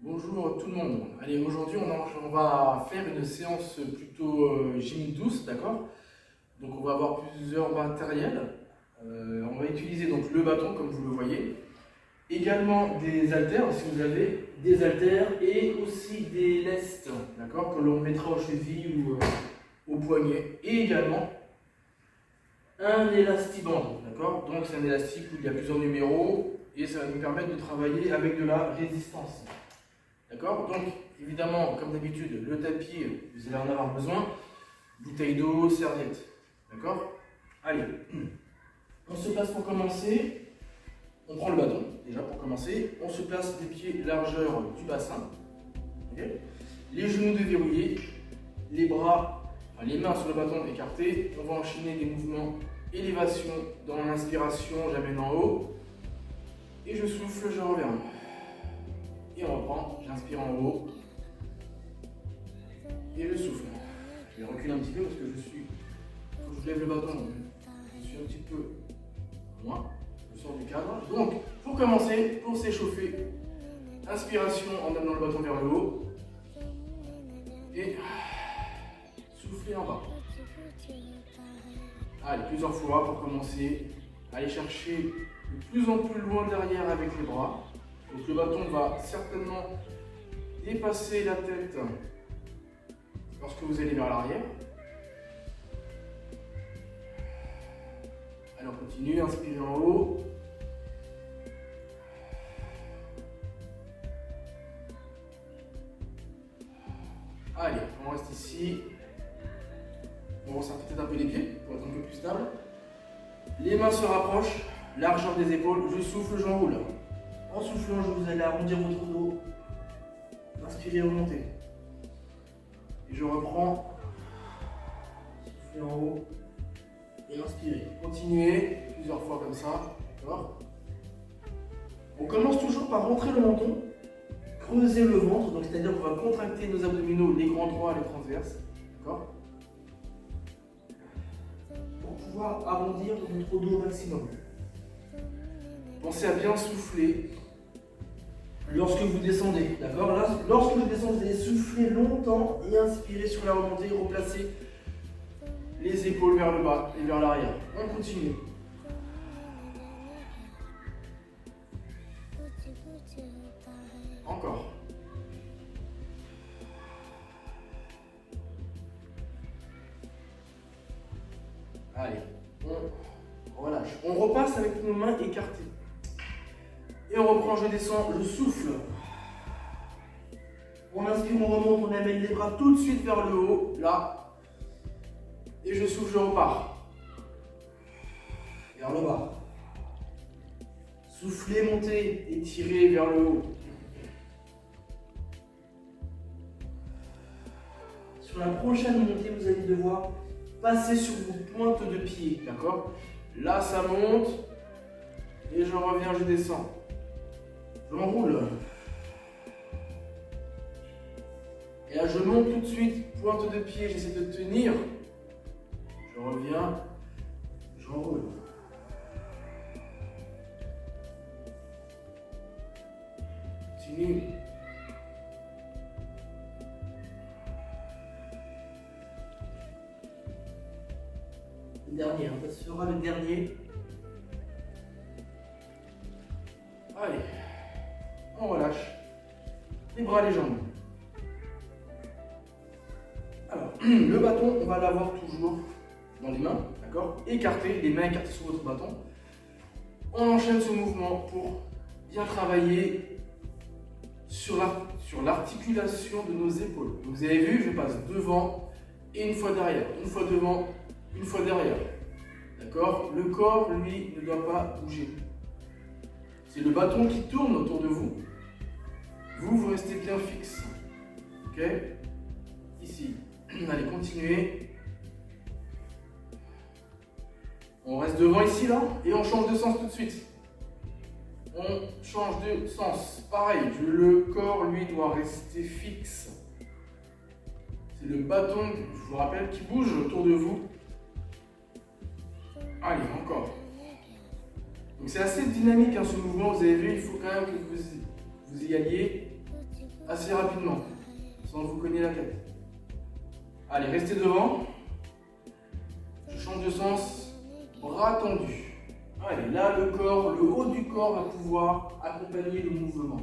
Bonjour tout le monde. Allez, aujourd'hui on va faire une séance plutôt gym douce, d'accord? Donc on va avoir plusieurs matériels. On va utiliser donc le bâton comme vous le voyez. Également des haltères si vous avez des haltères et aussi des lestes, d'accord? Que l'on mettra aux chevilles ou au poignet. Et également un élastiband, d'accord? Donc c'est un élastique où il y a plusieurs numéros et ça va nous permettre de travailler avec de la résistance. D'accord? Donc, évidemment, comme d'habitude, le tapis, vous allez en avoir besoin. Bouteille d'eau, serviette. D'accord? Allez, on se place pour commencer. On prend le bâton, déjà pour commencer. On se place les pieds largeur du bassin. Okay? Les genoux déverrouillés. Les bras, enfin, les mains sur le bâton écartés. On va enchaîner des mouvements élévation. Dans l'inspiration, j'amène en haut. Et je souffle, je reviens. Et on reprend, j'inspire en haut. Et je souffle. Je vais reculer un petit peu parce que je lève le bâton, je suis un petit peu loin, je sors du cadre. Donc, pour commencer, pour s'échauffer, inspiration en amenant le bâton vers le haut. Et souffler en bas. Allez, plusieurs fois pour commencer. Allez chercher de plus en plus loin derrière avec les bras. Donc le bâton va certainement dépasser la tête lorsque vous allez vers l'arrière. Allez, on continue, inspirez en haut. Allez, on reste ici. On resserre peut-être un peu les pieds pour être un peu plus stable. Les mains se rapprochent, largeur des épaules, je souffle, j'enroule. En soufflant, vous allez arrondir votre dos. Inspirez, remontez. Et je reprends. Soufflez en haut. Et inspirez. Continuez plusieurs fois comme ça. D'accord? On commence toujours par rentrer le menton, creuser le ventre, donc c'est-à-dire qu'on va contracter nos abdominaux, les grands droits, les transverses. D'accord? Pour pouvoir arrondir votre dos au maximum. Pensez à bien souffler. Lorsque vous descendez, d'accord? Lorsque vous descendez, vous allez souffler longtemps et inspirer sur la remontée, replacer les épaules vers le bas et vers l'arrière. On continue. Encore. Allez, on relâche. On repasse avec nos mains écartées. Et on reprend, je descends, je souffle. On inspire, on remonte, on amène les bras tout de suite vers le haut, là. Et je souffle, je repars. Vers le bas. Soufflez, montez, étirez vers le haut. Sur la prochaine montée, vous allez devoir passer sur vos pointes de pied, d'accord? Là, ça monte. Et je reviens, je descends. Je m'enroule. Et là, je monte tout de suite, pointe de pied, j'essaie de tenir. Je reviens, j'enroule. Continue. Le dernier, ça sera le dernier. Allez. On relâche les bras, les jambes. Alors, le bâton, on va l'avoir toujours dans les mains, d'accord? Écarté, les mains écartées sur votre bâton. On enchaîne ce mouvement pour bien travailler sur l'articulation de nos épaules. Donc, vous avez vu, je passe devant et une fois derrière, une fois devant, une fois derrière. D'accord? Le corps, lui, ne doit pas bouger. C'est le bâton qui tourne autour de vous. Vous restez bien fixe. Ok? Ici. Allez, continuez. On reste devant ici, là, et on change de sens tout de suite. On change de sens. Pareil, le corps, lui, doit rester fixe. C'est le bâton, je vous rappelle, qui bouge autour de vous. Allez, encore. Donc c'est assez dynamique, hein, ce mouvement, vous avez vu, il faut quand même que vous y alliez. assez rapidement, sans vous cogner la tête. Allez, restez devant. Je change de sens, bras tendus. Allez, là, le corps, le haut du corps va pouvoir accompagner le mouvement.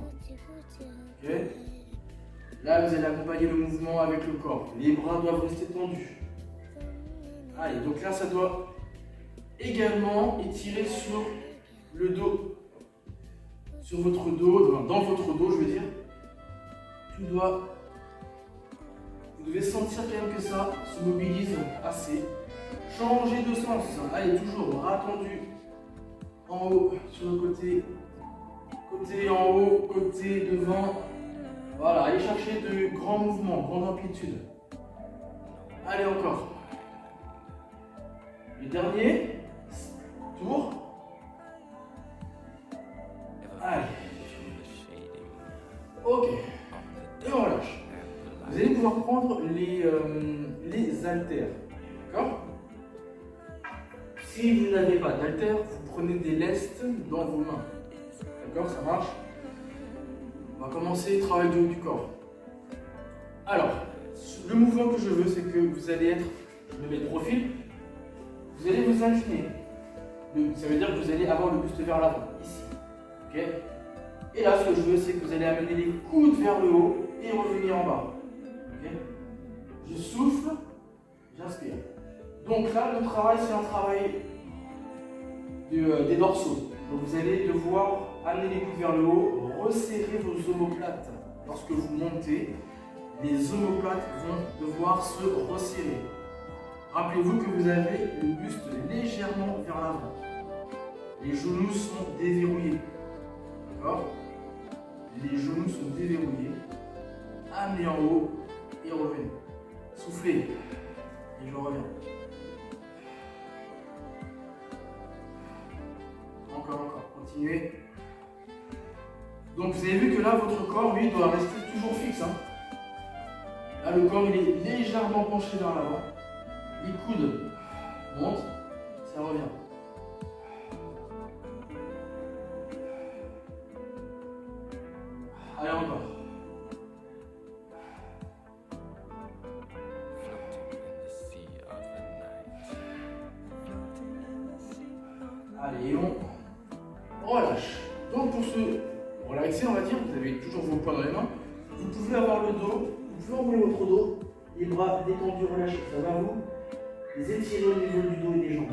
Ok? Là, vous allez accompagner le mouvement avec le corps. Les bras doivent rester tendus. Allez, donc là, ça doit également étirer sur le dos. Sur votre dos, dans votre dos, je veux dire. Vous devez sentir quand même que ça se mobilise assez. Changez de sens. Allez, toujours bras tendus. En haut, sur le côté. Côté en haut, côté devant. Voilà, allez chercher de grands mouvements, grande amplitude. Allez, encore. Le dernier tour. Allez. Ok. Et on relâche. Vous allez pouvoir prendre les haltères. D'accord? Si vous n'avez pas d'haltères, vous prenez des lestes dans vos mains. D'accord? Ça marche? On va commencer le travail du haut du corps. Alors, le mouvement que je veux, c'est que vous allez être, je me mets de profil, vous allez vous incliner. Ça veut dire que vous allez avoir le buste vers l'avant, ici. Ok? Et là, ce que je veux, c'est que vous allez amener les coudes vers le haut et revenir en bas. Okay. Je souffle, j'inspire. Donc là, le travail, c'est un travail des dorsaux. Donc vous allez devoir amener les coudes vers le haut, resserrer vos omoplates. Lorsque vous montez, les omoplates vont devoir se resserrer. Rappelez-vous que vous avez le buste légèrement vers l'avant. Les genoux sont déverrouillés. D'accord? Les genoux sont déverrouillés. Amenez en haut et revenez. Soufflez. Et je reviens. Encore. Continuez. Donc vous avez vu que là, votre corps, lui, doit rester toujours fixe. Hein. Là, le corps, il est légèrement penché vers l'avant. Les coudes montent. Ça revient. Allez, encore. Allez, et on relâche. Donc pour se relaxer, on va dire, vous avez toujours vos poings dans les mains. Vous pouvez avoir le dos, vous pouvez enrouler votre dos, les bras détendus, relâchés. Ça va vous les étirer au niveau du dos et des jambes.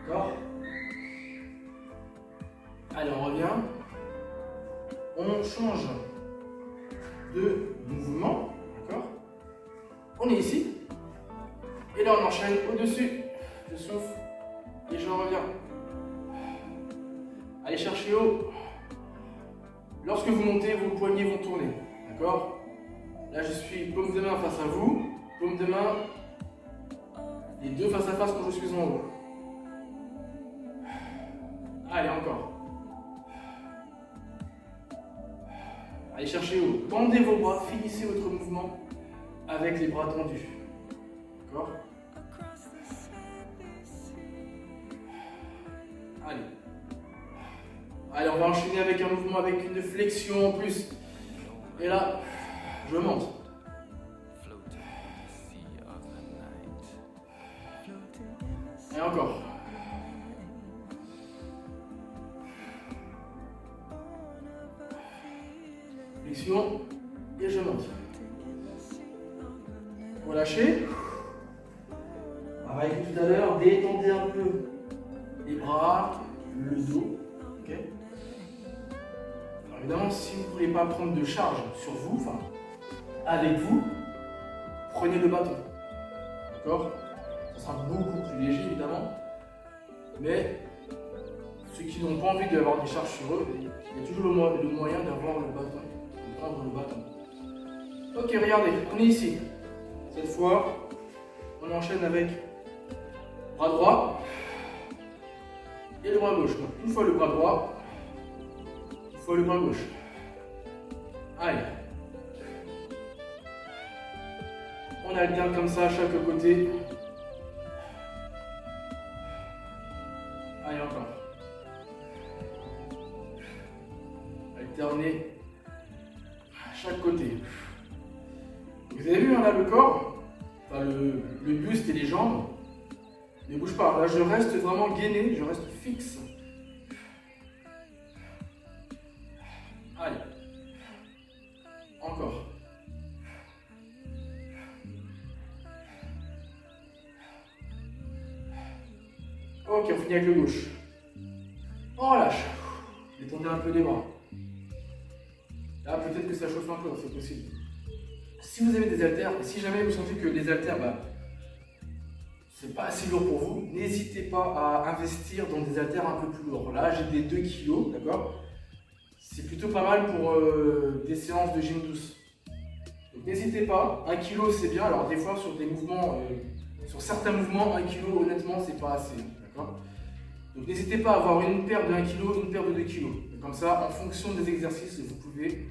D'accord? Allez, on revient. On change de mouvement. D'accord? On est ici. Et là, on enchaîne au-dessus. Je souffle et je reviens. Allez chercher haut. Lorsque vous montez, vos poignets vont tourner. D'accord? Là, je suis paume de main face à vous. Paume de main, les deux face à face quand je suis en haut. Allez, encore. Allez chercher haut. Tendez vos bras. Finissez votre mouvement avec les bras tendus. D'accord? Allez. Allez, on va enchaîner avec un mouvement avec une flexion en plus. Et là, je monte. Et encore. Flexion. Et je monte. Relâchez. Pareil que tout à l'heure, détendez un peu les bras, le dos. Ok. Alors évidemment, si vous ne voulez pas prendre de charge sur vous, enfin, avec vous, prenez le bâton. D'accord? Ça sera beaucoup plus léger évidemment. Mais ceux qui n'ont pas envie d'avoir des charges sur eux, il y a toujours le moyen d'avoir le bâton, de prendre le bâton. Ok, regardez, on est ici. Cette fois, on enchaîne avec bras droit et le bras gauche. Donc, une fois le bras droit, une fois le bras gauche. Allez. On alterne comme ça à chaque côté. Allez, encore. Alternez à chaque côté. Vous avez vu hein, là le corps, enfin, le buste et les jambes ne bougent pas. Là je reste vraiment gainé, je reste fixe. Allez. Encore. Ok, on finit avec le gauche. On relâche. Détendez un peu les bras. Là, peut-être que ça chauffe un peu, c'est possible. Si vous avez des haltères, et si jamais vous sentez que les haltères, c'est pas assez lourd pour vous, n'hésitez pas à investir dans des haltères un peu plus lourds. Là, j'ai des 2 kg, d'accord? C'est plutôt pas mal pour des séances de gym douce. Donc n'hésitez pas, 1 kg c'est bien. Alors des fois sur des mouvements, sur certains mouvements, 1 kg honnêtement c'est pas assez. D'accord? Donc n'hésitez pas à avoir une paire de 1 kg, une paire de 2 kg. Comme ça, en fonction des exercices, vous pouvez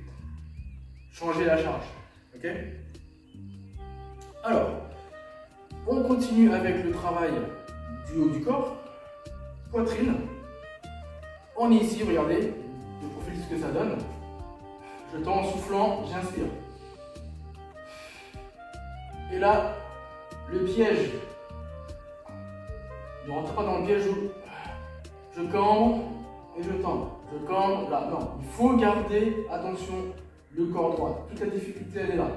changer la charge. Ok? Alors, on continue avec le travail du haut du corps, poitrine. On est ici, regardez, je profile ce que ça donne. Je tends en soufflant, j'inspire. Et là, le piège. Ne rentre pas dans le piège où je cambre et je tends. Je cambre là. Non, il faut garder, attention, le corps droit. Toute la difficulté, elle est là.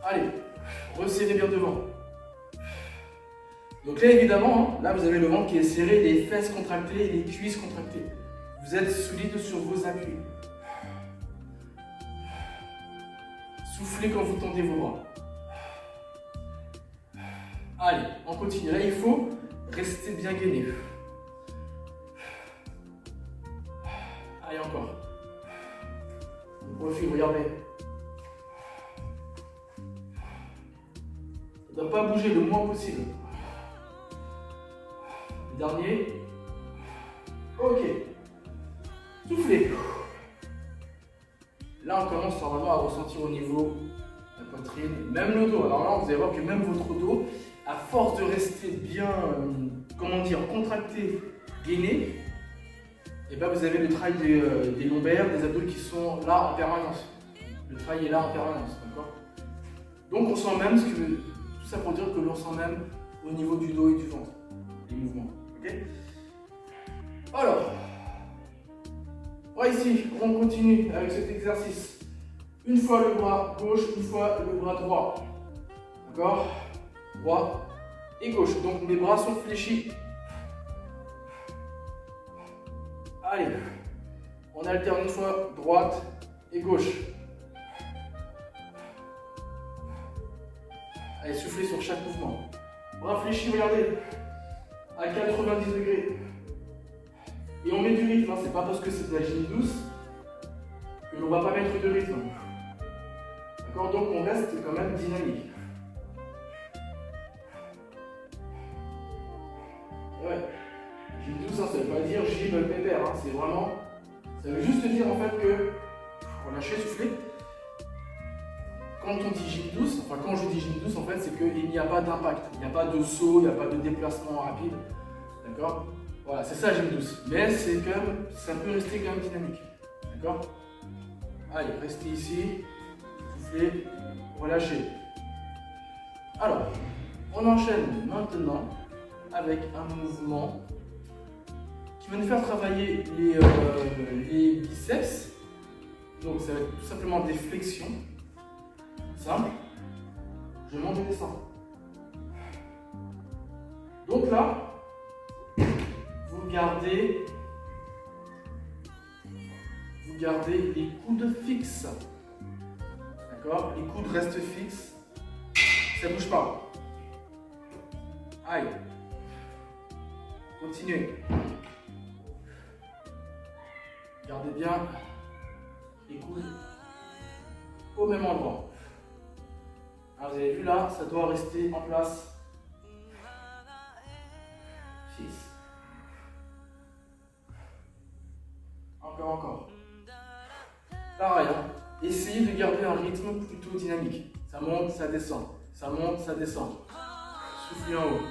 Allez, resserrez bien devant. Donc là, évidemment, là, vous avez le ventre qui est serré, les fesses contractées, les cuisses contractées. Vous êtes solide sur vos appuis. Soufflez quand vous tendez vos bras. Allez, on continue. Là, il faut rester bien gainé. Allez, encore. Profil, regardez. Ça ne doit pas bouger le moins possible. Le dernier. Ok. Soufflez. Là, on commence normalement à ressentir au niveau de la poitrine, même le dos. Alors là, vous allez voir que même votre dos, à force de rester bien, contracté, gainé, et ben vous avez le travail des lombaires, des abdos qui sont là en permanence. Le travail est là en permanence, d'accord? Donc on sent même, tout ça pour dire que l'on sent même au niveau du dos et du ventre, les mouvements. Ok? Alors, ici, on continue avec cet exercice. Une fois le bras gauche, une fois le bras droit. D'accord? Droit et gauche. Donc mes bras sont fléchis. Allez, on alterne une fois droite et gauche. Allez, soufflez sur chaque mouvement. Bras fléchis, regardez, à 90 degrés. Et on met du rythme, hein. C'est pas parce que c'est de la gym douce que l'on va pas mettre de rythme. D'accord? Donc on reste quand même dynamique. Ouais. Gym douce, ça ne veut pas dire gym pépère, hein. C'est vraiment. Ça veut juste dire en fait que. Relâchez, soufflez. Quand on dit gym douce, enfin quand je dis gym douce, en fait, c'est qu'il n'y a pas d'impact. Il n'y a pas de saut, il n'y a pas de déplacement rapide. D'accord? Voilà, c'est ça gym douce. Mais c'est quand même, ça peut rester quand même dynamique. D'accord? Allez, restez ici. Soufflez, relâchez. Alors, on enchaîne maintenant avec un mouvement qui va nous faire travailler les biceps. Donc ça va être tout simplement des flexions. Simple. Je monte et descends. Donc là, vous gardez les coudes fixes. D'accord? Les coudes restent fixes. Ça ne bouge pas. Aïe. Continuez. Gardez bien les coudes au même endroit. Alors vous avez vu là, ça doit rester en place. Fixe. Encore. Pareil, hein. Essayez de garder un rythme plutôt dynamique. Ça monte, ça descend. Ça monte, ça descend. Soufflez en haut.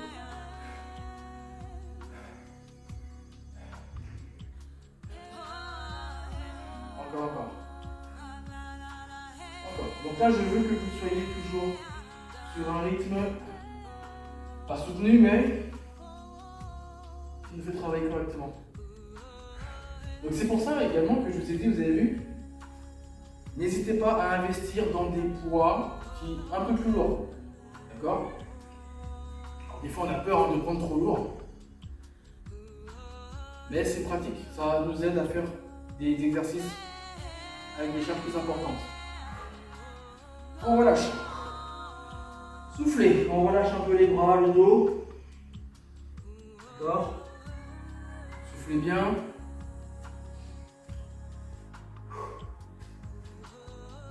Encore. Donc là, je veux que vous soyez toujours sur un rythme pas soutenu, mais qui nous fait travailler correctement. Donc c'est pour ça également que je vous ai dit, vous avez vu, n'hésitez pas à investir dans des poids qui un peu plus lourds. D'accord? Des fois on a peur de prendre trop lourd. Mais c'est pratique, ça nous aide à faire des exercices avec des charges plus importantes. On relâche. Soufflez, on relâche un peu les bras, le dos. D'accord? Soufflez bien.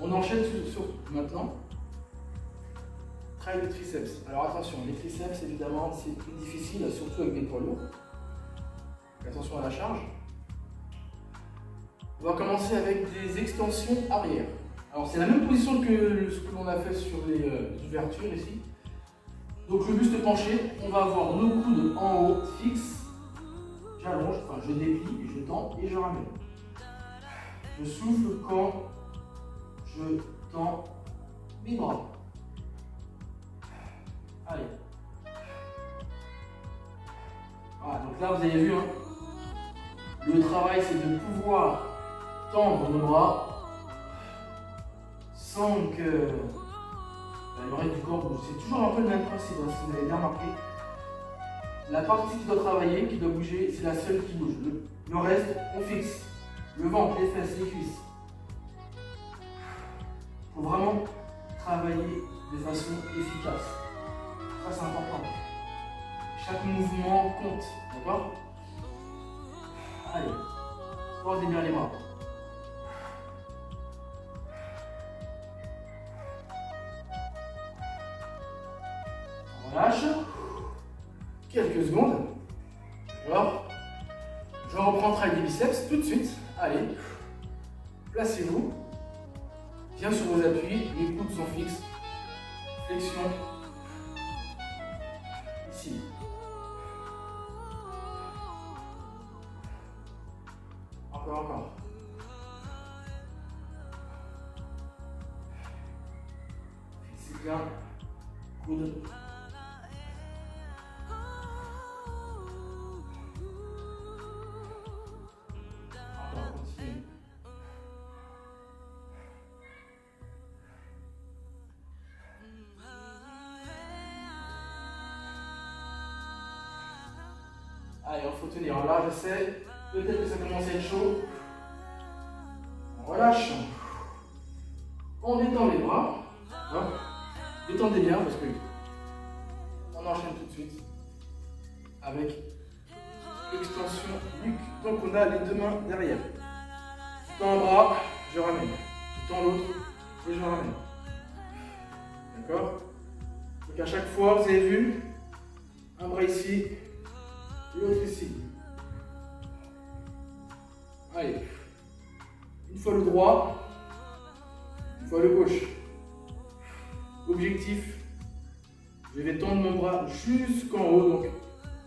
On enchaîne sur maintenant. Travail de triceps. Alors attention, les triceps évidemment c'est plus difficile, surtout avec des poids lourds. Attention à la charge. On va commencer avec des extensions arrière. Alors c'est la même position que ce que l'on a fait sur les ouvertures ici. Donc le buste penché, on va avoir nos coudes en haut fixes. J'allonge, enfin je déplie, je tends et je ramène. Je souffle quand je tends mes bras. Allez. Voilà, donc là vous avez vu, hein, le travail c'est de pouvoir tendre nos bras sans que le reste du corps bouge. C'est toujours un peu le même principe, hein, si vous avez bien remarqué. La partie qui doit travailler, qui doit bouger, c'est la seule qui bouge. Le reste, on fixe. Le ventre, les fesses, les cuisses. Il faut vraiment travailler de façon efficace. Ça, c'est important. Chaque mouvement compte. D'accord? Allez. Tendez bien les bras. On relâche. Quelques secondes. Alors, je reprends le travail des biceps tout de suite. Allez. Placez-vous. Bien sur vos appuis. Les coudes sont fixes. Flexion. Ici. Encore. Fixez bien. Coude. Encore, continue. Allez, il faut tenir. Là, je sais, peut-être que ça commence à être chaud. On relâche. On détend les bras. Hop. Détendez bien parce que on enchaîne tout de suite avec l'extension nuque. Donc on a les deux mains derrière. Je tends un bras, je ramène. Je tends l'autre et je ramène. D'accord? Donc à chaque fois, vous avez vu, un bras ici, l'autre ici. Allez. Une fois le droit, une fois le gauche. Objectif, je vais tendre mon bras jusqu'en haut, donc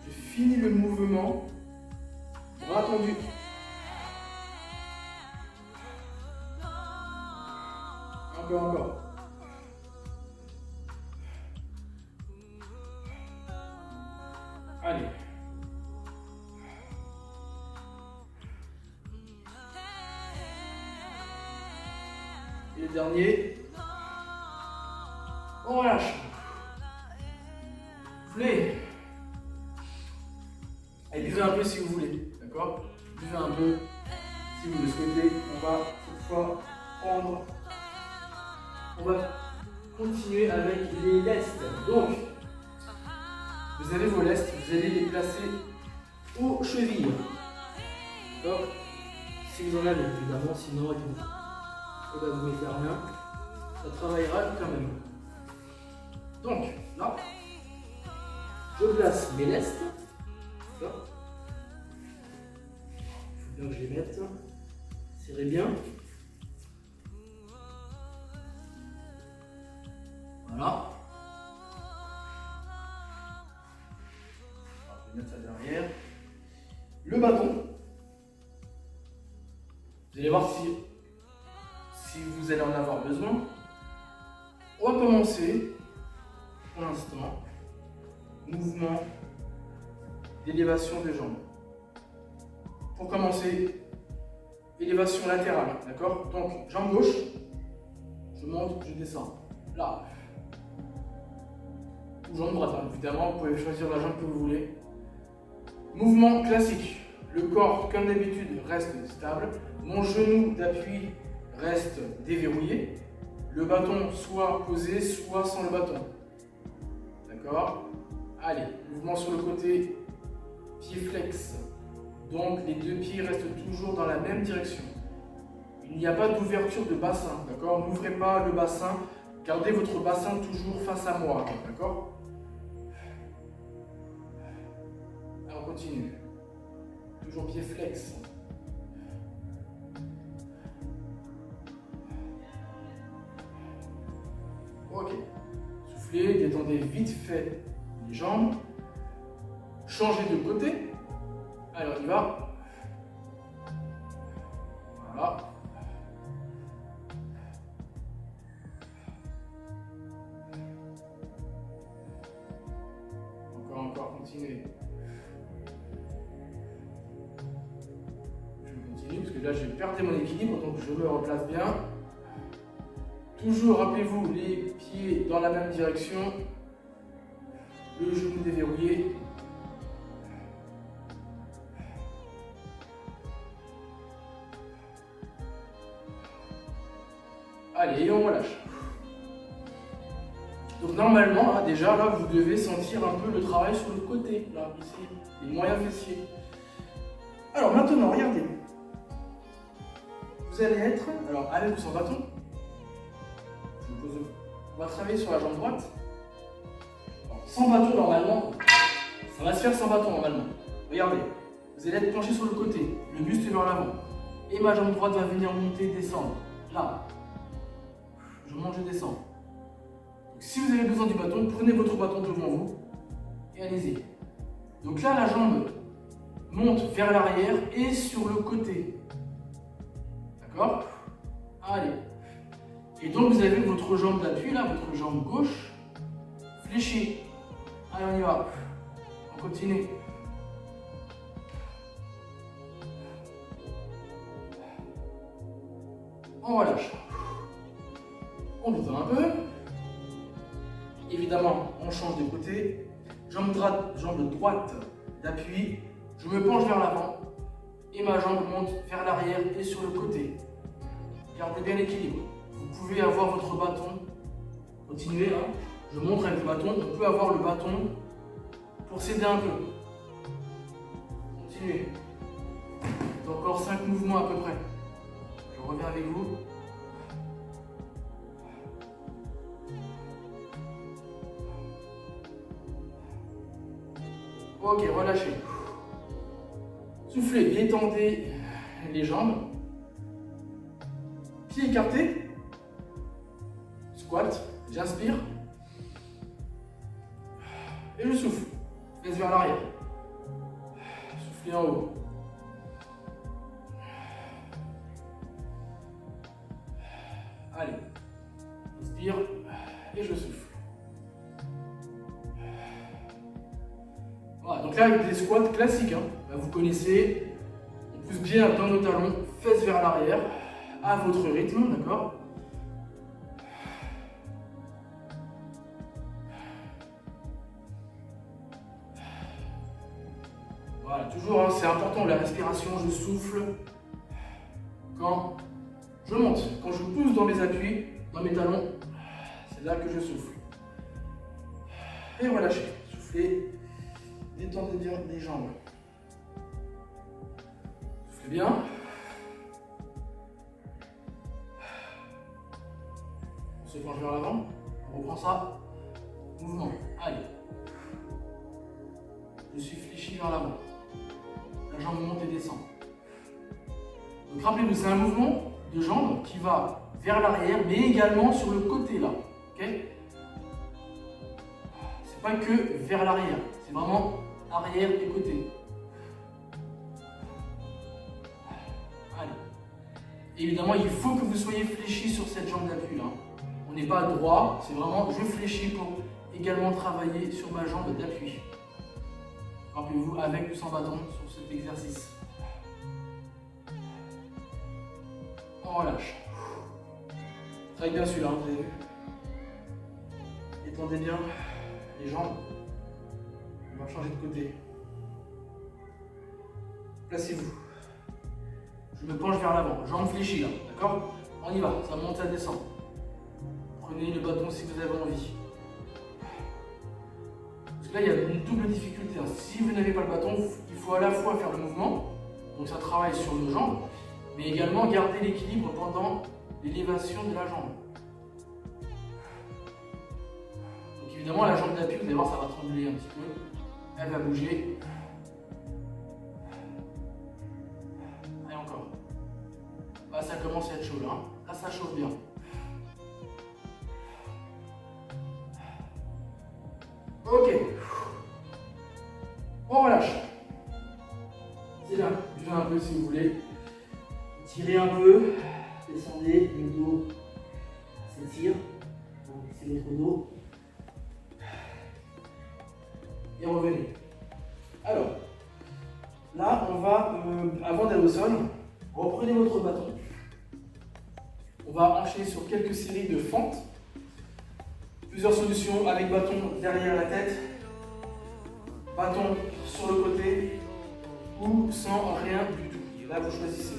je finis le mouvement, bras tendu. Encore. Allez. Et le dernier. On relâche. Soufflez. Et buvez un peu si vous voulez. D'accord? Buvez un peu si vous le souhaitez. On va cette fois prendre. On va continuer avec les lestes. Donc, vous avez vos lestes, vous allez les placer aux chevilles. D'accord? Si vous en avez, évidemment, sinon, vous ne pouvez faire rien. Ça travaillera quand même. Donc, là, je place mes lestes. Il faut bien que je les mette. Serrez bien. Voilà. Je vais mettre ça derrière. Le bâton. Vous allez voir si vous allez en avoir besoin. On va commencer pour l'instant. Mouvement d'élévation des jambes. Pour commencer, élévation latérale, d'accord? Donc, jambe gauche, je monte, je descends. Là. Ou jambe droite, hein. Évidemment, vous pouvez choisir la jambe que vous voulez. Mouvement classique. Le corps, comme d'habitude, reste stable. Mon genou d'appui reste déverrouillé. Le bâton soit posé, soit sans le bâton. D'accord? Allez, mouvement sur le côté, pied flex. Donc les deux pieds restent toujours dans la même direction. Il n'y a pas d'ouverture de bassin, d'accord? N'ouvrez pas le bassin, gardez votre bassin toujours face à moi, d'accord? Alors on continue. Toujours pied flex. Ok. Soufflez, détendez vite fait les jambes. Changez de côté. Allez, on y va. Voilà. Encore, continuez. Je continue parce que là, j'ai perdu mon équilibre, donc je me replace bien. Toujours, rappelez-vous, les pieds dans la même direction. Le genou déverrouillé. Allez, et on relâche. Donc normalement, hein, déjà là, vous devez sentir un peu le travail sur le côté, là, ici, les moyens fessiers. Alors maintenant, regardez. Vous allez être, alors avec ou sans bâton, on va travailler sur la jambe droite. Alors, sans bâton, normalement, ça va se faire sans bâton, normalement. Regardez, vous allez être penché sur le côté, le buste vers l'avant. Et ma jambe droite va venir monter, descendre. Là. Je monte, je descends. Donc, si vous avez besoin du bâton, prenez votre bâton devant vous et allez-y. Donc là, la jambe monte vers l'arrière et sur le côté. D'accord? Allez. Et donc, vous avez votre jambe d'appui, là, votre jambe gauche, fléchie. Allez, on y va. On continue. On relâche. On détend un peu. Évidemment, on change de côté. Jambe droite d'appui. Je me penche vers l'avant. Et ma jambe monte vers l'arrière et sur le côté. Gardez bien l'équilibre. Vous pouvez avoir votre bâton. Continuez. Hein. Je montre avec le bâton. On peut avoir le bâton pour s'aider un peu. Continuez. Encore 5 mouvements à peu près. Je reviens avec vous. Ok, relâchez. Soufflez, détendez les jambes. Pieds écartés. Squat. J'inspire. Et je souffle. Laisse vers l'arrière. Soufflez en haut. Allez. Inspire. Et je souffle. Voilà, donc là avec des squats classiques, hein, vous connaissez, on pousse bien dans nos talons, fesses vers l'arrière, à votre rythme, d'accord? Voilà, toujours, hein, c'est important, la respiration, je souffle quand je monte, quand je pousse dans mes appuis, dans mes talons, c'est là que je souffle. Et relâchez, soufflez. Détendez bien les jambes. Soufflez bien. On se penche vers l'avant. On reprend ça. Mouvement. Allez. Je suis fléchi vers l'avant. La jambe monte et descend. Donc rappelez-vous, c'est un mouvement de jambe qui va vers l'arrière, mais également sur le côté là. Ok? C'est pas que vers l'arrière. C'est vraiment arrière et côté. Allez. Et évidemment, il faut que vous soyez fléchi sur cette jambe d'appui là. On On n'est pas droit, c'est vraiment je fléchis pour également travailler sur ma jambe d'appui. Rappelez-vous, avec ou sans bâton sur cet exercice. On relâche. Travaille bien celui-là, vous avez vu. Étendez bien les jambes. On va changer de côté. Placez-vous. Je me penche vers l'avant, jambes fléchies là, d'accord? On y va, ça monte, ça descend. Prenez le bâton si vous avez envie. Parce que là, il y a une double difficulté. Si vous n'avez pas le bâton, il faut à la fois faire le mouvement, donc ça travaille sur nos jambes, mais également garder l'équilibre pendant l'élévation de la jambe. Donc évidemment, la jambe d'appui, vous allez voir, ça va trembler un petit peu. Elle va bouger. Et encore. Là, ça commence à être chaud, là. Là, ça chauffe bien. Ok. On relâche. C'est là. Buvez un peu si vous voulez. Tirez un peu. Descendez. Le dos s'étire. C'est votre dos. Et revenez. Alors, là, on va, avant d'aller au sol, reprenez votre bâton. On va enchaîner sur quelques séries de fentes. Plusieurs solutions avec bâton derrière la tête, bâton sur le côté ou sans rien du tout. Là, vous choisissez.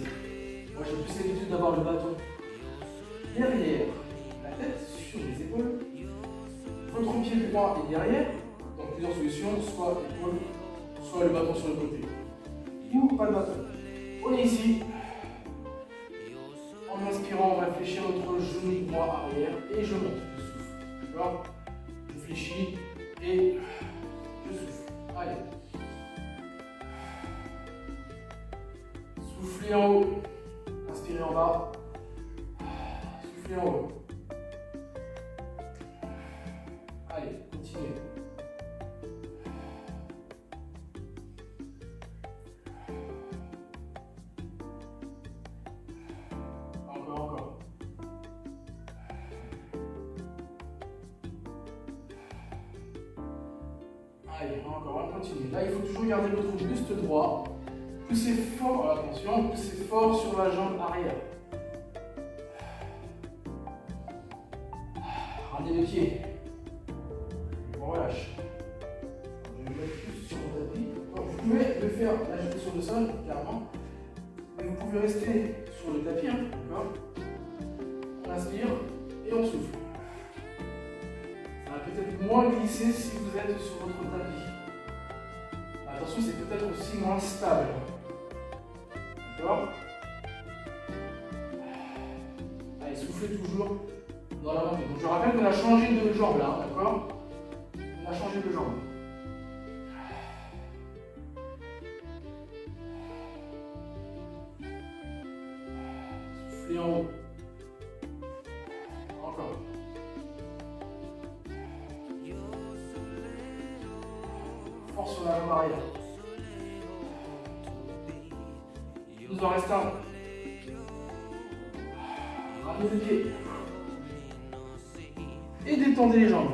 Moi, j'ai plus l'habitude d'avoir le bâton derrière la tête, sur les épaules. Votre pied droit est derrière. Donc, plusieurs solutions, soit épaule, soit le bâton sur le côté. Ou pas de bâton. On est ici. En inspirant, on va fléchir notre genou droit arrière et je monte. Je souffle. D'accord? Je fléchis et je souffle. Allez. Soufflez en haut. Inspirez en bas. Soufflez en haut. Allez, continuez. Encore. Allez, encore, on continue. Là, il faut toujours garder votre buste droit. Plus c'est fort, attention, plus c'est fort sur la jambe arrière. Ramenez le pied. On relâche. Je vais mettre plus sur mon tapis. Donc, vous pouvez le faire, là j'étais sur le sol, clairement. Mais vous pouvez rester sur le tapis, hein, d'accord? On inspire et on souffle. Ça va peut-être moins glisser si vous êtes sur votre tapis. Attention, c'est peut-être aussi moins stable. D'accord? Allez, soufflez toujours dans la montée. Donc je rappelle qu'on a changé de jambe là, d'accord? On a changé de jambe. Soufflez en haut. Encore. Force sur la jambe arrière. Il nous en reste un. Ramenez le pied. Et détendez les jambes.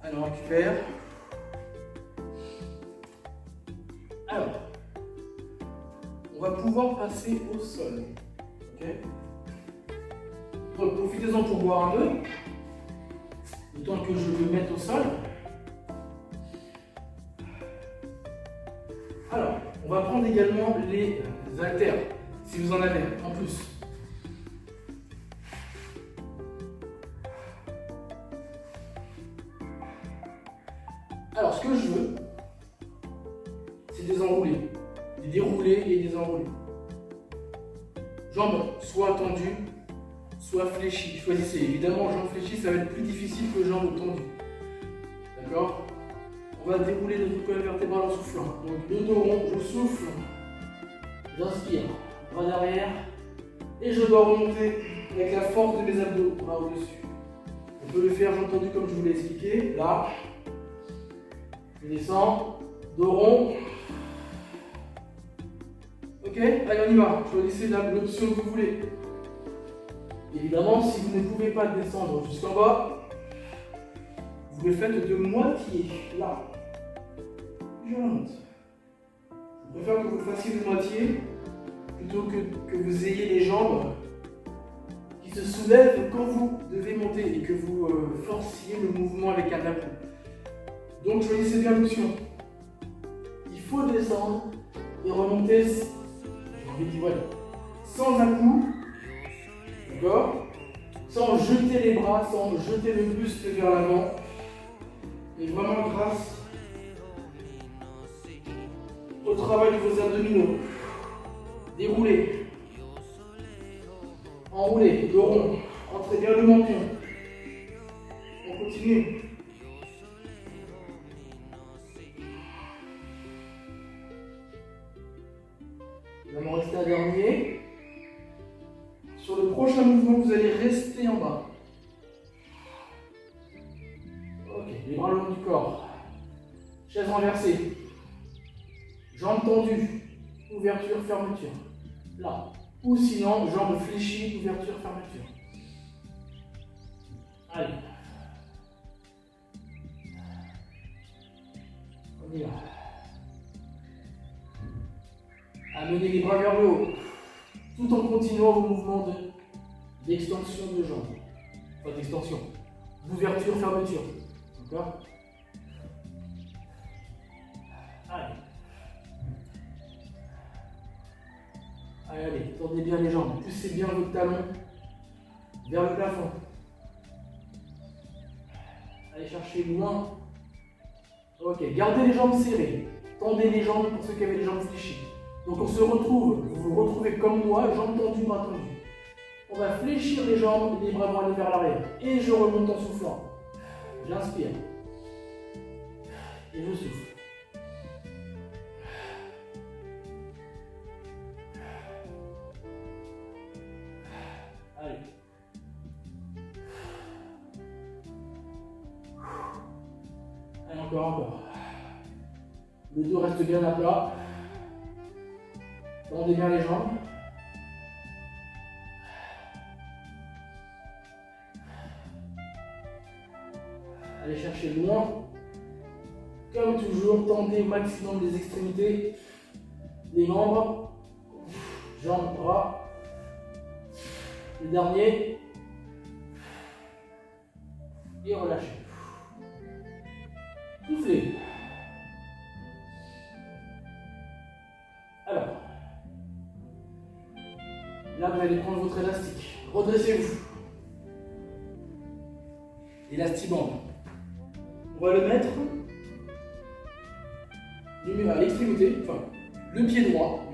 Allez, on récupère. Alors, on va pouvoir passer au sol. Ok? Donc, profitez-en pour boire un peu. Le temps que je me mette au sol. Alors, on va prendre également les haltères, si vous en avez en plus. Alors, ce que je veux, c'est des enroulés, des déroulés et des enroulés. Jambes soit tendues, soit fléchies. Choisissez. Évidemment, jambes fléchies, ça va être plus difficile que jambes tendues. D'accord? On va dérouler notre colonne vertébrale en soufflant. Donc, le dos rond, je souffle, j'inspire, bras d'arrière, et je dois remonter avec la force de mes abdos, bras au-dessus. On peut le faire, j'ai entendu, comme je vous l'ai expliqué, là. Je descends, dos rond. Ok, allez, on y va. Choisissez l'option que vous voulez. Évidemment, si vous ne pouvez pas descendre jusqu'en bas, vous le faites de moitié, là. Je remonte. Je préfère que vous le fassiez de moitié, plutôt que vous ayez les jambes qui se soulèvent quand vous devez monter et que vous forciez le mouvement avec un à-coup. Donc choisissez bien l'option. Il faut descendre et remonter, j'ai envie de dire, voilà, sans à-coup, d'accord, sans jeter les bras, sans jeter le buste vers l'avant, et vraiment grâce au travail de vos abdominaux. Déroulez, enroulez, le rond, entrez bien le menton. On continue. Il va m'en rester un dernier. Sur le prochain mouvement, vous allez rester en bas. Ok, les bras le long du corps. Chaise renversée. Jambes tendues. Ouverture, fermeture. Là. Ou sinon, jambes fléchies, ouverture, fermeture. Allez. On y va. Amenez les bras vers le haut, tout en continuant vos mouvements d'extension de jambes. Enfin, d'extension. D'ouverture, fermeture. D'accord? Allez. Allez, tendez bien les jambes. Poussez bien vos talons vers le plafond. Allez chercher loin. Ok, gardez les jambes serrées. Tendez les jambes pour ceux qui avaient les jambes fléchies. Donc on se retrouve, vous vous retrouvez comme moi, jambes tendues, bras tendus. On va fléchir les jambes et les bras vont aller vers l'arrière. Et je remonte en soufflant. J'inspire. Et je souffle. Allez. Allez, encore. Le dos reste bien à plat. Tendez bien les jambes. Allez chercher loin. Comme toujours, tendez au maximum les extrémités, les membres, jambes, bras. Le dernier. Et relâchez. Soufflez. Alors, là vous allez prendre votre élastique. Redressez-vous. Élastiband. On va le mettre à l'extrémité, enfin le pied droit.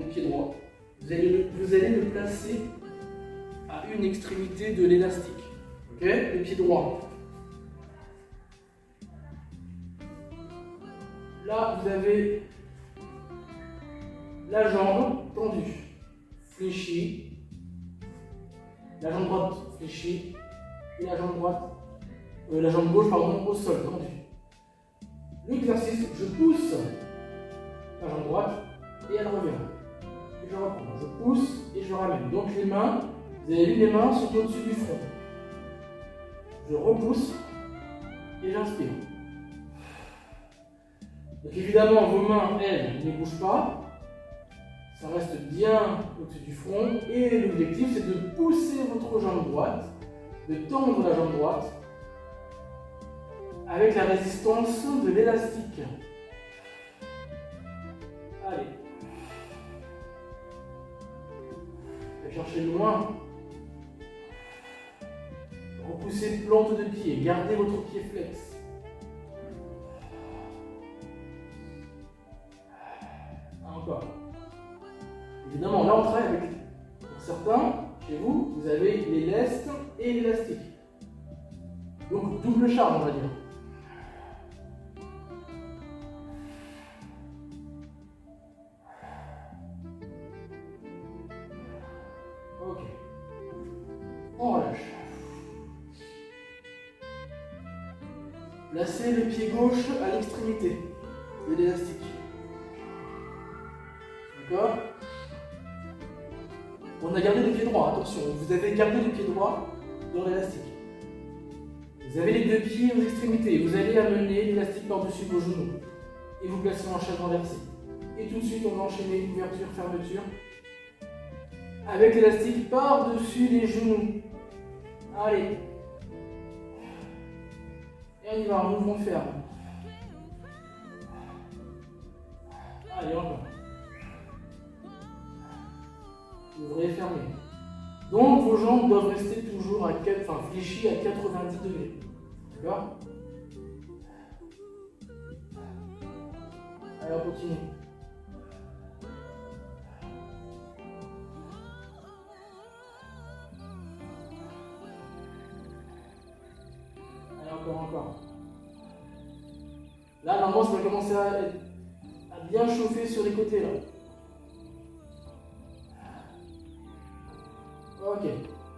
Vous allez le placer à une extrémité de l'élastique. Ok? Le pied droit. Là, vous avez la jambe tendue, fléchie. La jambe droite fléchie. Et la jambe gauche, au sol, tendue. L'exercice, je pousse la jambe droite et elle revient. Et je reprends. Je pousse et je ramène. Donc les mains, vous avez vu, les mains sont au-dessus du front. Je repousse et j'inspire. Donc évidemment, vos mains, elles, ne bougent pas. Ça reste bien au-dessus du front. Et l'objectif, c'est de pousser votre jambe droite, de tendre la jambe droite avec la résistance de l'élastique. Allez. Allez chercher loin. Repoussez plante de pied. Gardez votre pied flex. Encore. Évidemment, là on travaille avec, pour certains, chez vous, vous avez les lestes et l'élastique. Donc double charge, on va dire. Ok. On relâche. Placez le pied gauche à l'extrémité de l'élastique. D'accord? On a gardé le pied droit, attention, vous avez gardé le pied droit dans l'élastique. Vous avez les deux pieds aux extrémités, vous allez amener l'élastique par-dessus vos genoux et vous placez en chaise renversée. Et tout de suite, on va enchaîner ouverture, fermeture, avec l'élastique par-dessus les genoux. Allez. Et on y va, un mouvement ferme. Allez, encore. Ouvrez et fermez. Donc vos jambes doivent rester toujours fléchies à 90 degrés. D'accord? Allez, on continue. Allez, encore. Là, normalement, ça va commencer à bien chauffer sur les côtés, là. Ok.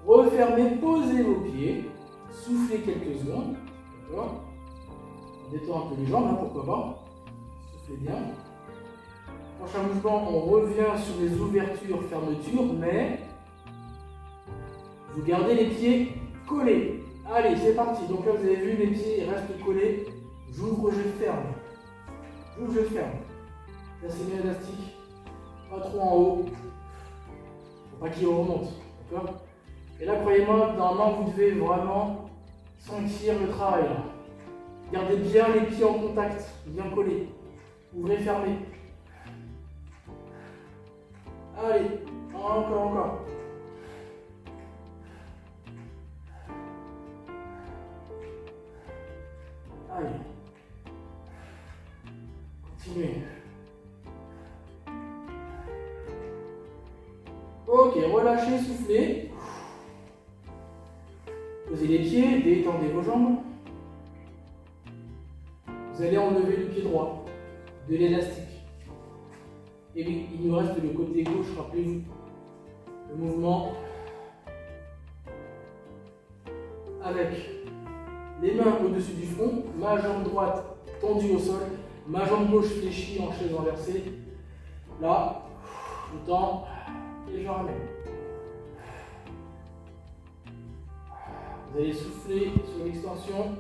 Refermez, posez vos pieds, soufflez quelques secondes. D'accord? On détend un peu les jambes, hein, pourquoi pas. Soufflez bien. Prochain mouvement, on revient sur les ouvertures, fermetures, mais vous gardez les pieds collés. Allez, c'est parti. Donc là, vous avez vu, les pieds restent collés. J'ouvre, je ferme. J'ouvre, je ferme. Là, c'est bien élastique. Pas trop en haut. Faut pas qu'il remonte. D'accord? Et là, croyez-moi, normalement, vous devez vraiment sentir le travail. Là. Gardez bien les pieds en contact, bien collés. Ouvrez, fermez. Allez, encore. Allez. Continuez. Ok, relâchez, soufflez. Posez les pieds, détendez vos jambes. Vous allez enlever le pied droit de l'élastique. Et il nous reste le côté gauche, rappelez-vous. Le mouvement avec les mains au-dessus du front, ma jambe droite tendue au sol, ma jambe gauche fléchie en chaise renversée. Là, je tends et je ramène. Vous allez souffler sur l'extension.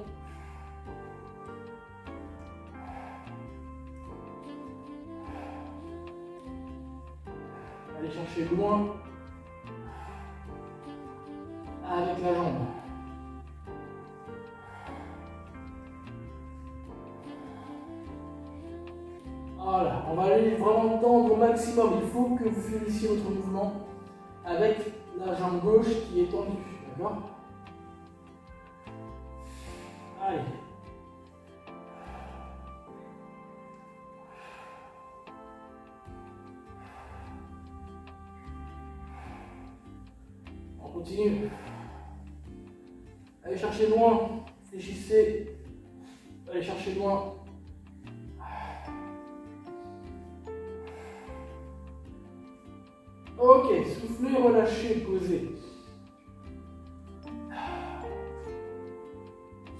Allez chercher loin avec la jambe. Voilà, on va aller vraiment tendre au maximum. Il faut que vous finissiez votre mouvement avec la jambe gauche qui est tendue. D'accord? Allez. On continue. Allez chercher loin. Fléchissez. Allez chercher loin. Ok, soufflez, relâchez, posez.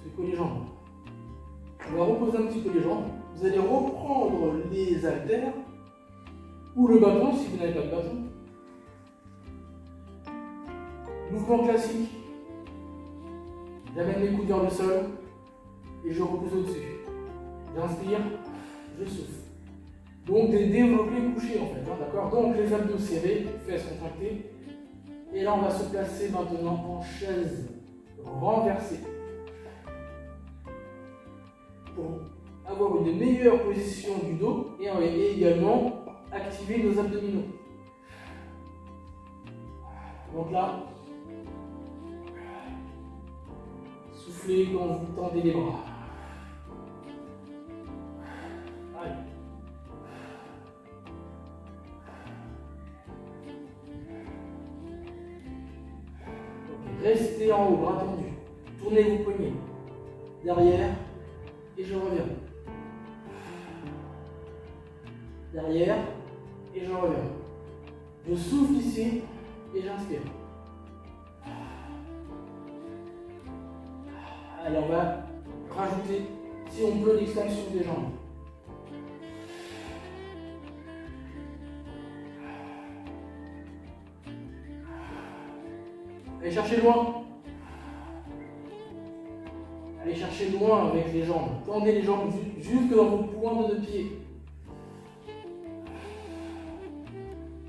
Secouez les jambes. On va reposer un petit peu les jambes. Vous allez reprendre les haltères ou le bâton si vous n'avez pas de bâton. Mouvement classique. J'amène mes coudes vers le sol et je repose au-dessus. J'inspire, je souffle. Donc des développés couchés en fait, hein, d'accord? Donc les abdos serrés, fesses contractées. Et là on va se placer maintenant en chaise renversée. Pour avoir une meilleure position du dos et également activer nos abdominaux. Donc là, soufflez quand vous tendez les bras. Allez. Restez en haut, bras tendus. Tournez vos poignets. Derrière. Et je reviens. Derrière. Et je reviens. Je souffle ici. Et j'inspire. Allez, on va rajouter, si on peut, l'extension des jambes. Allez chercher loin. Allez chercher loin avec les jambes. Tendez les jambes jusque dans vos pointes de pied.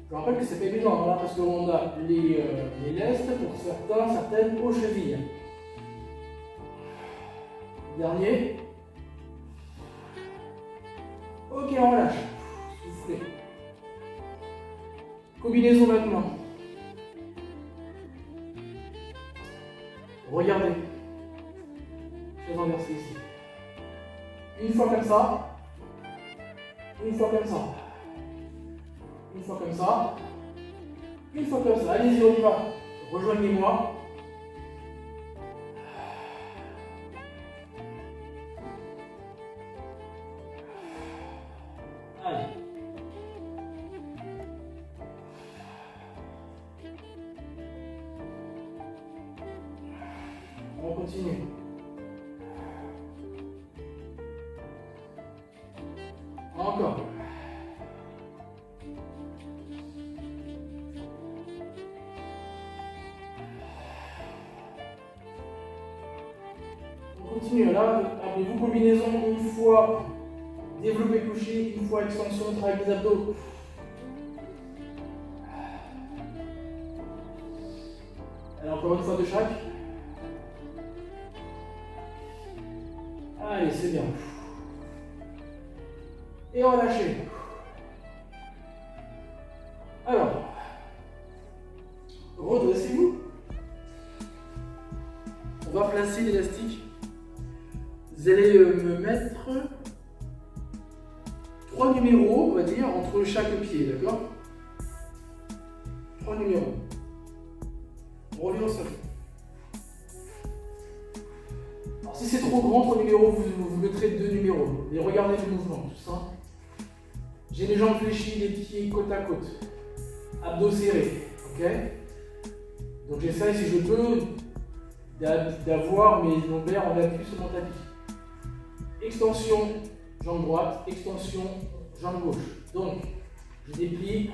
Je rappelle que c'est pas évident là parce qu'on a les lestes pour certains, certaines aux chevilles. Dernier. Ok, on relâche. Soufflez. Combinaison maintenant. Regardez. Je vais renverser ici. Une fois comme ça. Une fois comme ça. Une fois comme ça. Une fois comme ça. Allez-y, on y va. Rejoignez-moi. Allez. On continue. Encore. On continue. Là, avez-vous combinaison une fois développé couché, une fois extension, travail des abdos. Allez, encore une fois de chaque. Allez, c'est bien. Et relâchez. Alors, redressez-vous. On va placer l'élastique. Vous allez me mettre 3 numéros, on va dire, entre chaque pied, d'accord? 3 numéros. On revient au sol. Alors si c'est trop grand, 3 numéros, vous mettrez 2 numéros. Et regardez le mouvement, tout ça. J'ai les jambes fléchies, les pieds côte à côte. Abdos serrés, ok? Donc j'essaie, si je peux, d'avoir mes lombaires en appui sur mon tapis. Extension, jambe droite, extension, jambe gauche. Donc, je déplie,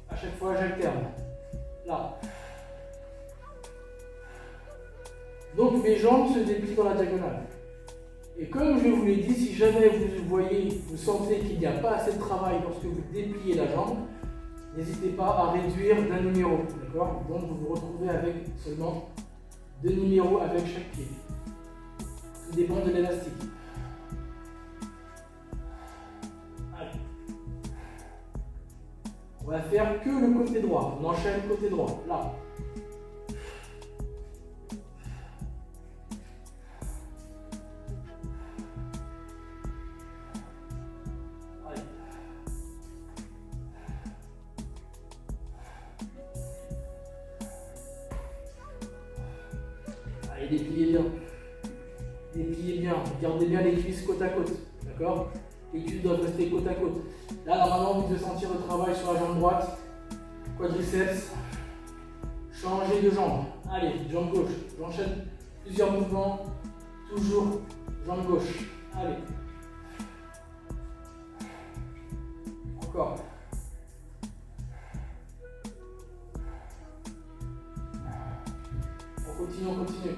à chaque fois j'alterne. Là. Donc mes jambes se déplient dans la diagonale. Et comme je vous l'ai dit, si jamais vous voyez, vous sentez qu'il n'y a pas assez de travail lorsque vous dépliez la jambe, n'hésitez pas à réduire d'un numéro. D'accord? Donc vous vous retrouvez avec seulement 2 numéros avec chaque pied. Tout dépend de l'élastique. Allez. On va faire que le côté droit. On enchaîne côté droit. Là. Allez. Allez, dépliez bien. Dépliez bien. Gardez bien les cuisses côte à côte. D'accord? Les cuisses doivent rester côte à côte. Là, normalement, vous devez sentir le travail sur la jambe droite. Quadriceps. Changez de jambe. Allez, jambe gauche. J'enchaîne plusieurs mouvements. Toujours jambe gauche. Allez. Encore. On continue, on continue.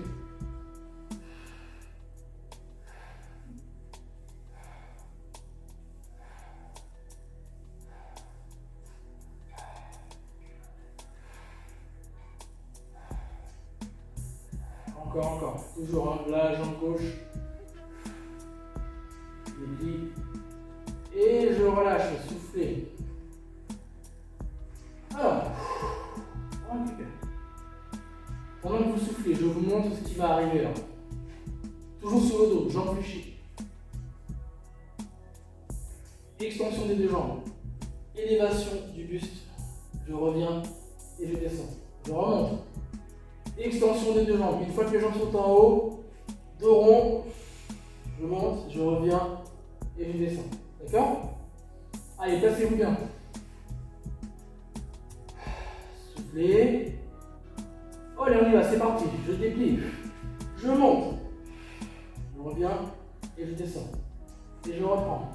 Encore. Toujours hein, la jambe gauche. Je plie. Et je relâche. Soufflez. Alors. On récupère. Pendant que vous soufflez, je vous montre ce qui va arriver là. Toujours sur le dos, jambes fléchies. Extension des deux jambes. Élévation du buste. Je reviens et je descends. Je remonte. Extension des deux jambes. Une fois que les jambes sont en haut, dos rond, je monte, je reviens et je descends. D'accord? Allez, placez-vous bien. Soufflez. Oh, allez, on y va, c'est parti. Je déplie. Je monte. Je reviens et je descends. Et je reprends.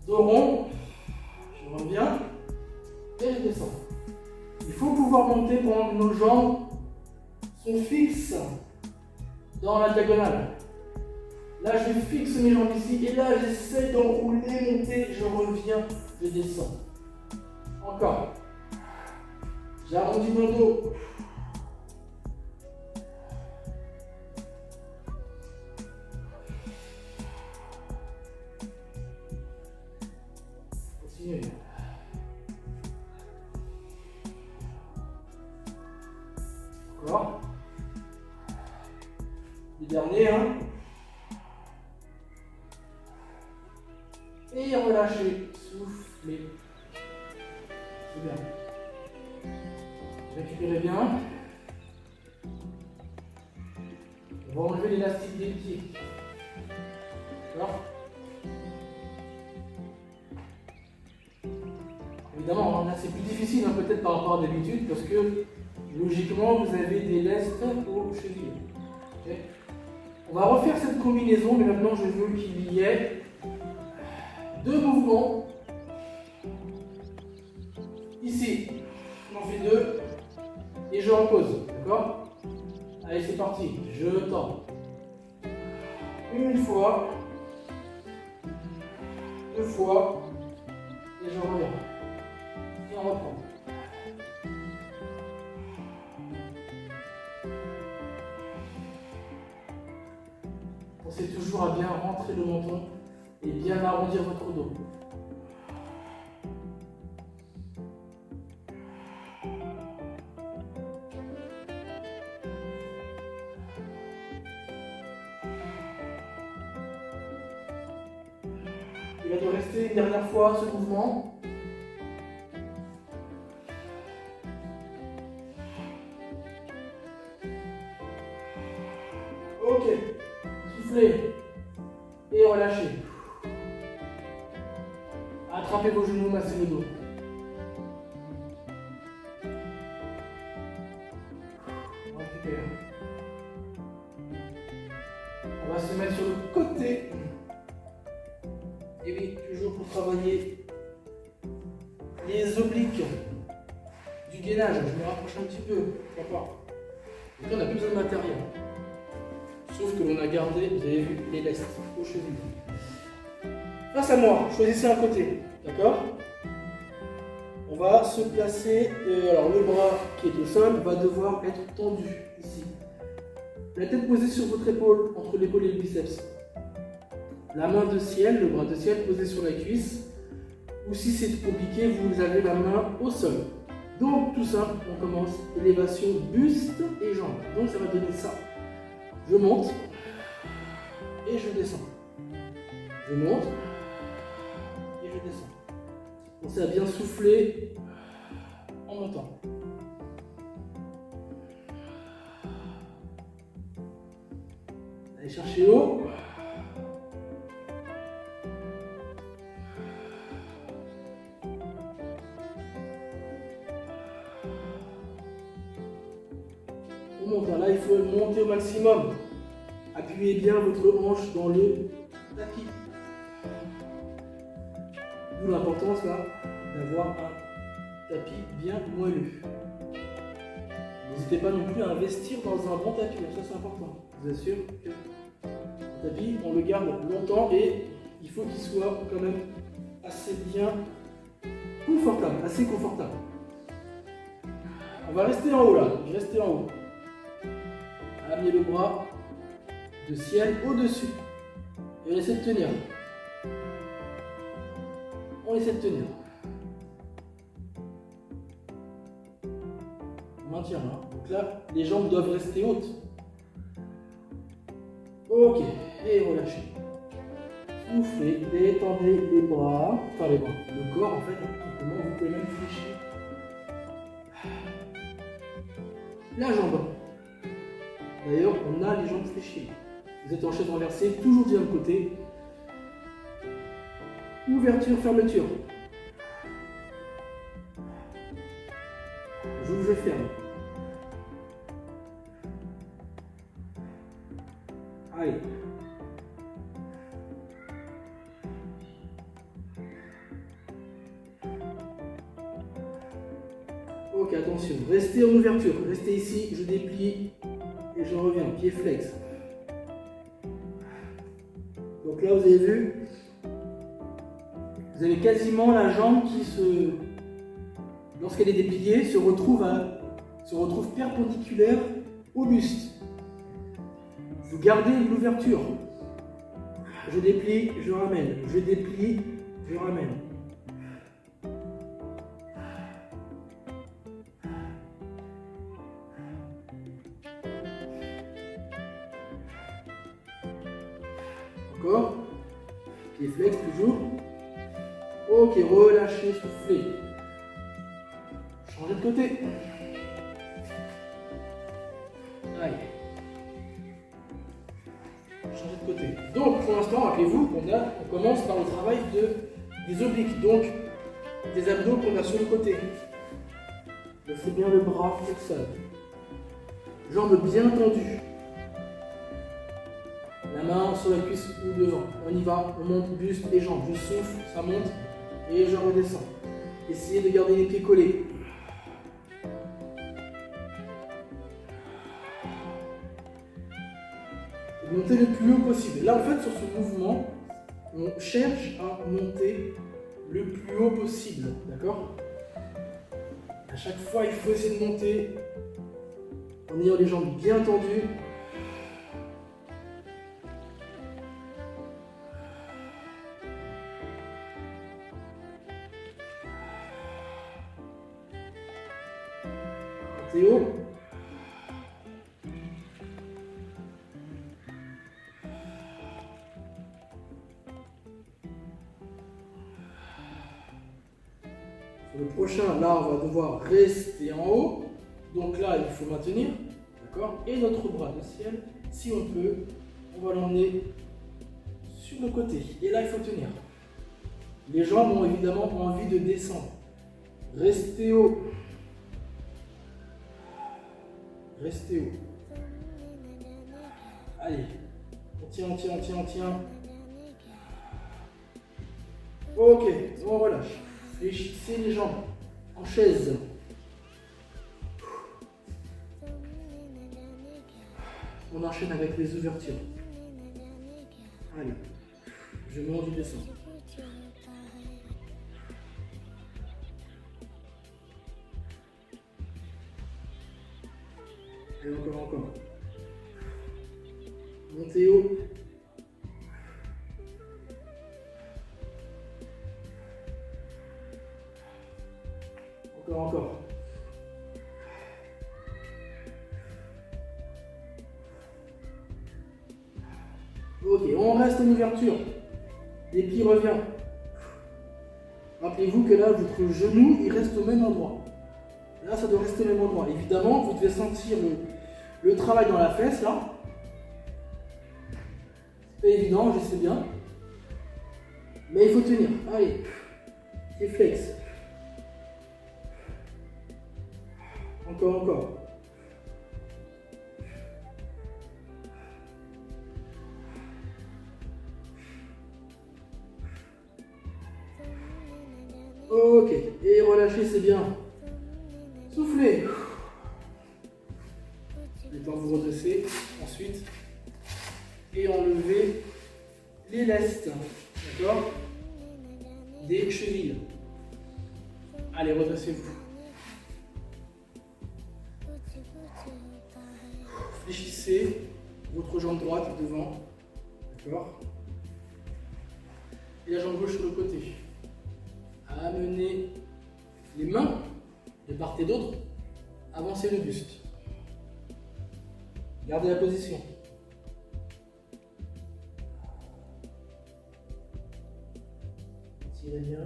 Dos rond, je reviens et je descends. Il faut pouvoir monter pendant que nos jambes sont fixes dans la diagonale. Là, je fixe mes jambes ici et là, j'essaie d'enrouler, monter, je reviens, je descends. Encore. J'arrondis mon dos. Continuez. Encore. Le dernier, hein. Et relâchez, soufflez. C'est bien. Récupérez bien. On va enlever l'élastique des pieds. D'accord? Évidemment, là c'est plus difficile hein, peut-être par rapport à d'habitude parce que logiquement vous avez des lestes aux chevilles. Okay? On va refaire cette combinaison, mais maintenant je veux qu'il y ait 2 mouvements. Ici, j'en fais 2 et je repose. D'accord? Allez, c'est parti. Je tends. Une fois, 2 fois, et je reviens. Et on reprend. Pensez toujours à bien rentrer le menton et bien arrondir votre dos. Il va te rester une dernière fois ce mouvement. Ok. Soufflez et relâchez. Attrapez vos genoux, massez le dos. On récupère. On va se mettre sur le côté. Et oui, toujours pour travailler les obliques du gainage. Je me rapproche un petit peu. D'accord. Donc là, on n'a plus besoin de matériel. Sauf que l'on a gardé, vous avez vu, les lestes aux chevilles. Face à moi, choisissez un côté. D'accord? On va se placer. Alors, le bras qui est au sol va devoir être tendu ici. La tête posée sur votre épaule, entre l'épaule et le biceps. La main de ciel, le bras de ciel posé sur la cuisse. Ou si c'est compliqué, vous avez la main au sol. Donc, tout simple, on commence. Élévation buste et jambes. Donc, ça va donner ça. Je monte et je descends. Je monte et je descends. Pensez à bien souffler en montant. Allez chercher haut. On monte. Là, il faut monter au maximum. Appuyez bien votre hanche dans le tapis. D'où l'importance là d'avoir un tapis bien moelleux. N'hésitez pas non plus à investir dans un bon tapis, ça c'est important. Je vous assure que le tapis, on le garde longtemps et il faut qu'il soit quand même assez bien confortable, assez confortable. On va rester en haut là, je vais rester en haut. Amenez le bras de ciel au-dessus. Et on essaie de tenir. On essaie de tenir. On maintient là. Donc là, les jambes doivent rester hautes. Ok. Et relâchez. Soufflez. Détendez les bras. Enfin les bras. Le corps en fait. Simplement, vous pouvez même fléchir. La jambe. D'ailleurs, on a les jambes fléchies. Vous êtes en chaise renversée, toujours du même côté. Ouverture, fermeture. J'ouvre, je ferme. Allez. Ok, attention, restez en ouverture, restez ici, je déplie et je reviens, pied flex. Donc là, vous avez vu, vous avez quasiment la jambe qui lorsqu'elle est dépliée, se retrouve perpendiculaire au buste. Vous gardez l'ouverture. Je déplie, je ramène, je déplie, je ramène. Encore. Pied flex toujours. Ok, relâchez, soufflez. Changez de côté. Allez. Changez de côté. Donc, pour l'instant, rappelez-vous qu'on commence par le travail des obliques. Donc, des abdos qu'on a sur le côté. Laissez bien le bras comme ça. Jambes bien tendues. La main sur la cuisse ou devant. On y va, on monte buste et jambes. Je souffle, ça monte et je redescends. Essayez de garder les pieds collés. Montez le plus haut possible. Là, en fait, sur ce mouvement, on cherche à monter le plus haut possible. D'accord? À chaque fois, il faut essayer de monter en ayant les jambes bien tendues. Montez haut. Le prochain, là, on va devoir rester en haut. Donc là, il faut maintenir. D'accord? Et notre bras de ciel, si on peut, on va l'emmener sur le côté. Et là, il faut tenir. Les jambes ont évidemment envie de descendre. Restez haut. Restez haut. Allez. On tient, on tient, on tient, on tient. Ok, on relâche. Fléchissez les jambes en chaise. On enchaîne avec les ouvertures. Allez, je monte, je descends. Et encore. Montez haut. Encore. Ok, on reste en ouverture. Les pieds reviennent. Rappelez-vous que là, votre genou, il reste au même endroit. Là, ça doit rester au même endroit. Évidemment, vous devez sentir le travail dans la fesse, là. C'est pas évident, je sais bien. Mais il faut tenir. Allez, pied flex. Encore. Ok, et relâchez, c'est bien. Soufflez. Le temps de vous redresser ensuite. Et enlevez les lestes. D'accord? Des chevilles. Allez, redressez-vous. Fléchissez votre jambe droite devant, d'accord? Et la jambe gauche sur le côté. Amenez les mains de part et d'autre, avancez le buste. Gardez la position. Tirez bien,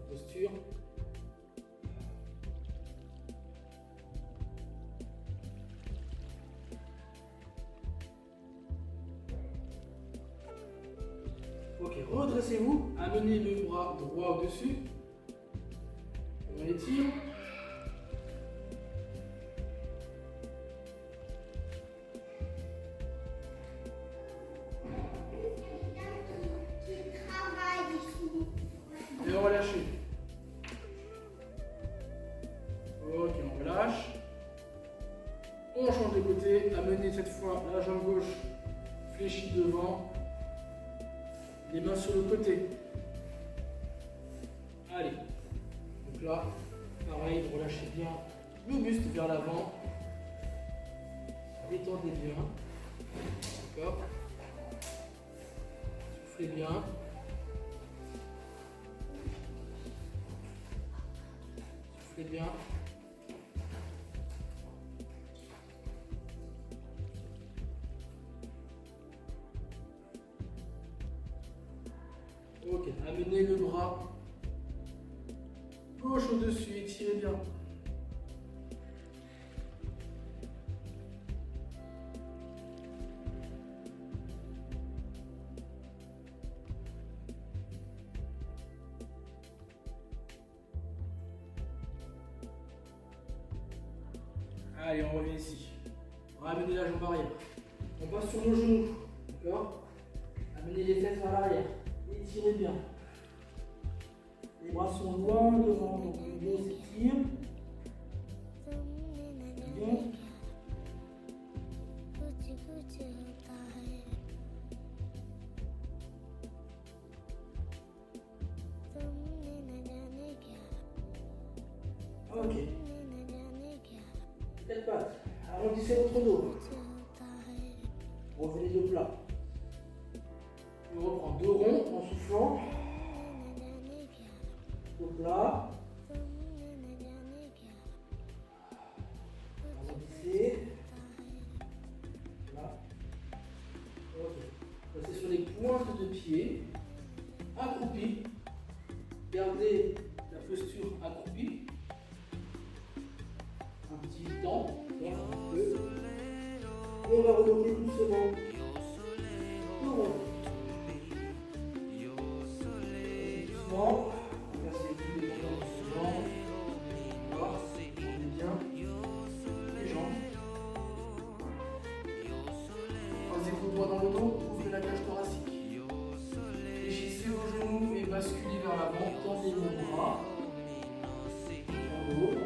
posture. Ok, redressez-vous, amenez le bras droit au-dessus. On étire. Et on relâche. Ok, on relâche. La jambe gauche fléchie devant. Les mains sur le côté. Allez. Donc là, pareil, relâchez bien le buste vers l'avant. Détendez bien. D'accord. Soufflez bien. Soufflez bien. Ok, amenez le bras gauche au-dessus, étirez bien. Allez, on revient ici. Ramenez la jambe arrière. On passe sur nos genoux. D'accord? Amenez les fesses vers l'arrière. Étirez bien. Les bras sont loin devant, donc le dos s'étire. Bien. Ok. Quatre pattes. Arrondissez votre dos. Revenez de plat. On reprend deux ronds en soufflant. De plat. Arrondissez. Là. Ok. Passez sur les pointes de pied. Accroupi. Gardez la posture accroupie. Un petit temps. Et on va remonter doucement. Tout rond. Doucement. Merci les pieds doucement. Voilà. Tournez bien. Les jambes. Croisez vos doigts dans le dos. Ouvrez la cage thoracique. Fléchissez vos genoux et basculez vers l'avant. Tendez vos bras. Vers le haut.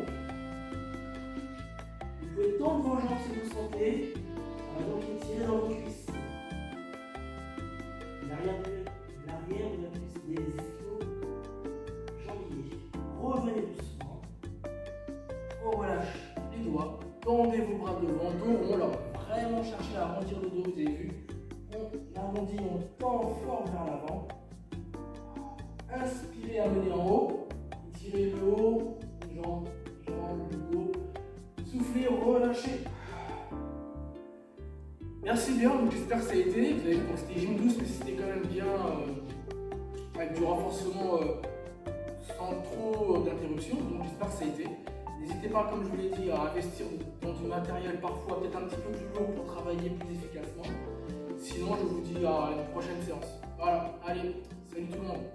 Vous pouvez tendre vos jambes si vous le sentez. Donc étirez dans vos cuisses. L'arrière de la cuisse des ischios jambiers. Revenez doucement. On relâche les doigts. Tendez vos bras devant, dos rond. Là, vraiment chercher à arrondir le dos. Vous avez vu, on arrondit, on tend fort vers l'avant. Inspirez, amenez en haut. Étirez le haut, jambes, le dos. Soufflez, relâchez. Merci bien, donc j'espère que ça a été. Vous avez vu, c'était gym douce, mais c'était quand même bien avec du renforcement sans trop d'interruption. Donc j'espère que ça a été. N'hésitez pas, comme je vous l'ai dit, à investir dans du matériel parfois peut-être un petit peu plus lourd pour travailler plus efficacement. Sinon, je vous dis à une prochaine séance. Voilà, allez, salut tout le monde.